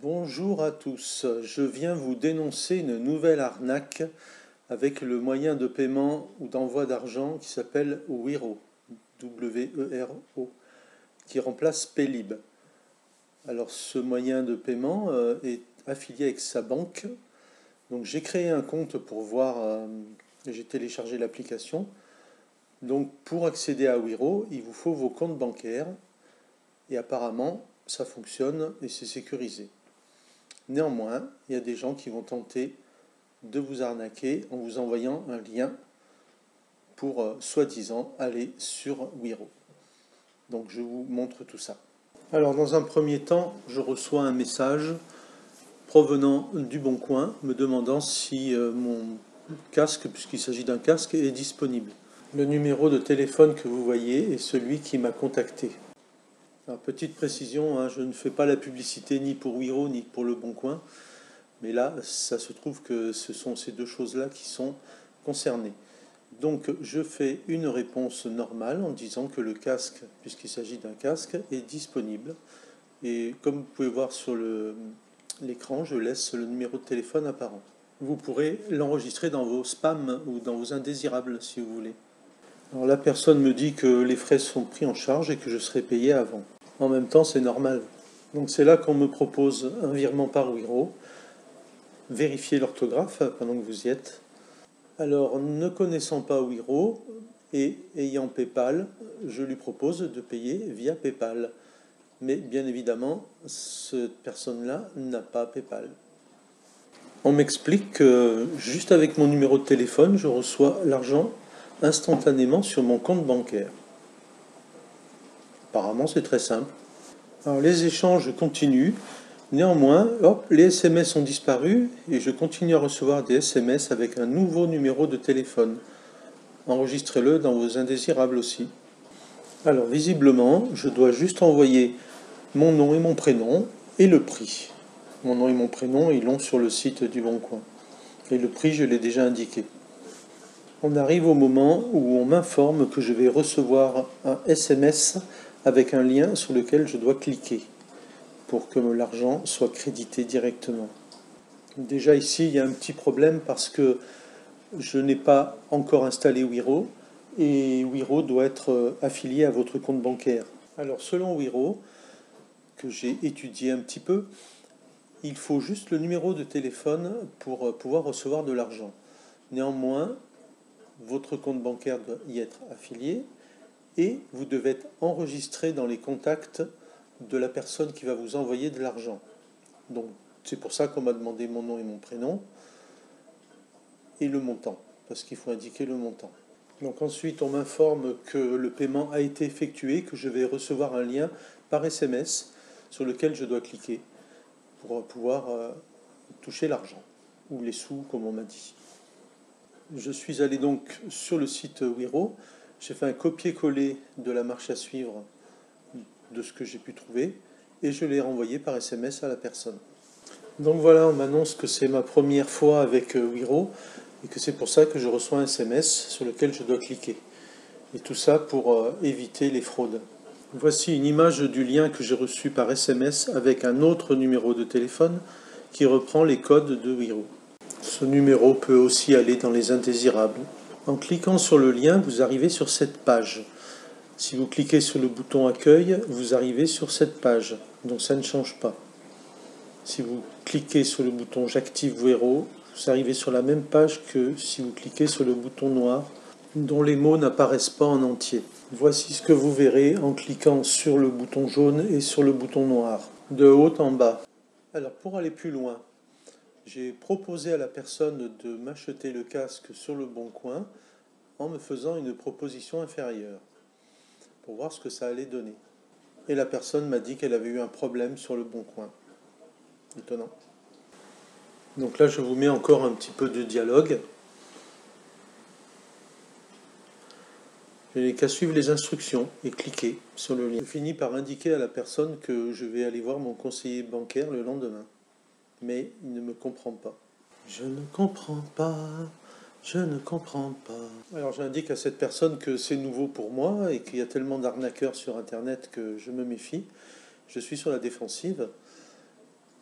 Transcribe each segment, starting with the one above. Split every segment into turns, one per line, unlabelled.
Bonjour à tous, je viens vous dénoncer une nouvelle arnaque avec le moyen de paiement ou d'envoi d'argent qui s'appelle Wero, W-E-R-O, qui remplace Paylib. Alors ce moyen de paiement est affilié avec sa banque, donc j'ai créé un compte pour voir, j'ai téléchargé l'application. Donc pour accéder à Wero, il vous faut vos comptes bancaires et apparemment ça fonctionne et c'est sécurisé. Néanmoins, il y a des gens qui vont tenter de vous arnaquer en vous envoyant un lien pour soi-disant aller sur Wero. Donc je vous montre tout ça. Alors dans un premier temps, je reçois un message provenant du Bon Coin me demandant si mon casque, puisqu'il s'agit d'un casque, est disponible. Le numéro de téléphone que vous voyez est celui qui m'a contacté. Alors, petite précision, je ne fais pas la publicité ni pour Wero ni pour le Bon Coin. Mais là, ça se trouve que ce sont ces deux choses-là qui sont concernées. Donc je fais une réponse normale en disant que le casque, puisqu'il s'agit d'un casque, est disponible. Et comme vous pouvez voir sur l'écran, je laisse le numéro de téléphone apparent. Vous pourrez l'enregistrer dans vos spams ou dans vos indésirables si vous voulez. Alors la personne me dit que les frais sont pris en charge et que je serai payé avant. En même temps, c'est normal. Donc c'est là qu'on me propose un virement par Wero. Vérifiez l'orthographe pendant que vous y êtes. Alors, ne connaissant pas Wero et ayant PayPal, je lui propose de payer via PayPal. Mais bien évidemment, cette personne-là n'a pas PayPal. On m'explique que juste avec mon numéro de téléphone, je reçois l'argent instantanément sur mon compte bancaire. Apparemment, c'est très simple. Alors, les échanges continuent. Néanmoins, hop, les SMS ont disparu et je continue à recevoir des SMS avec un nouveau numéro de téléphone. Enregistrez-le dans vos indésirables aussi. Alors, visiblement, je dois juste envoyer mon nom et mon prénom et le prix. Mon nom et mon prénom, ils l'ont sur le site du Bon Coin. Et le prix, je l'ai déjà indiqué. On arrive au moment où on m'informe que je vais recevoir un SMS avec un lien sur lequel je dois cliquer pour que l'argent soit crédité directement. Déjà ici, il y a un petit problème parce que je n'ai pas encore installé Wero et Wero doit être affilié à votre compte bancaire. Alors selon Wero, que j'ai étudié un petit peu, il faut juste le numéro de téléphone pour pouvoir recevoir de l'argent. Néanmoins, votre compte bancaire doit y être affilié et vous devez être enregistré dans les contacts de la personne qui va vous envoyer de l'argent. Donc c'est pour ça qu'on m'a demandé mon nom et mon prénom et le montant, parce qu'il faut indiquer le montant. Donc ensuite on m'informe que le paiement a été effectué, que je vais recevoir un lien par SMS sur lequel je dois cliquer pour pouvoir toucher l'argent, ou les sous comme on m'a dit. Je suis allé donc sur le site Wero, j'ai fait un copier-coller de la marche à suivre de ce que j'ai pu trouver et je l'ai renvoyé par SMS à la personne. Donc voilà, on m'annonce que c'est ma première fois avec Wero et que c'est pour ça que je reçois un SMS sur lequel je dois cliquer. Et tout ça pour éviter les fraudes. Voici une image du lien que j'ai reçu par SMS avec un autre numéro de téléphone qui reprend les codes de Wero. Ce numéro peut aussi aller dans les indésirables. En cliquant sur le lien, vous arrivez sur cette page. Si vous cliquez sur le bouton accueil, vous arrivez sur cette page. Donc ça ne change pas. Si vous cliquez sur le bouton j'active Wero, vous arrivez sur la même page que si vous cliquez sur le bouton noir dont les mots n'apparaissent pas en entier. Voici ce que vous verrez en cliquant sur le bouton jaune et sur le bouton noir, de haut en bas. Alors pour aller plus loin, j'ai proposé à la personne de m'acheter le casque sur le Bon Coin en me faisant une proposition inférieure pour voir ce que ça allait donner. Et la personne m'a dit qu'elle avait eu un problème sur le Bon Coin. Étonnant. Donc là, je vous mets encore un petit peu de dialogue. Je n'ai qu'à suivre les instructions et cliquer sur le lien. Je finis par indiquer à la personne que je vais aller voir mon conseiller bancaire le lendemain. Mais il ne me comprend pas. Je ne comprends pas, je ne comprends pas. Alors j'indique à cette personne que c'est nouveau pour moi et qu'il y a tellement d'arnaqueurs sur Internet que je me méfie. Je suis sur la défensive.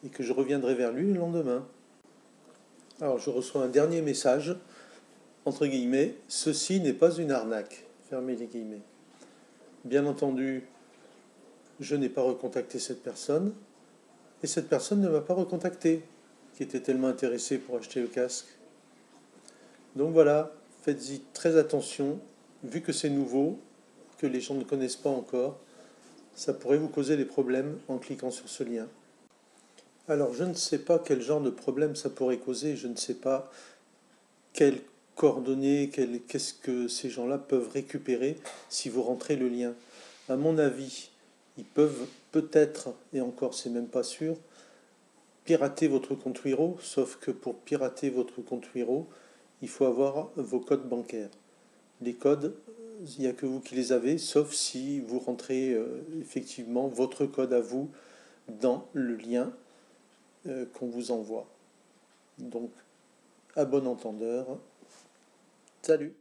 et que je reviendrai vers lui le lendemain. Alors je reçois un dernier message, entre guillemets, ceci n'est pas une arnaque. Fermez les guillemets. Bien entendu, je n'ai pas recontacté cette personne, et cette personne ne m'a pas recontacté, qui était tellement intéressée pour acheter le casque. Donc voilà, faites-y très attention, vu que c'est nouveau, que les gens ne connaissent pas encore, ça pourrait vous causer des problèmes en cliquant sur ce lien. Alors je ne sais pas quel genre de problème ça pourrait causer, je ne sais pas quelles coordonnées, qu'est-ce que ces gens-là peuvent récupérer si vous rentrez le lien. À mon avis, ils peuvent peut-être, et encore c'est même pas sûr, pirater votre compte Wiro, sauf que pour pirater votre compte Wiro, il faut avoir vos codes bancaires. Les codes, il n'y a que vous qui les avez, sauf si vous rentrez effectivement votre code à vous dans le lien qu'on vous envoie. Donc, à bon entendeur, salut!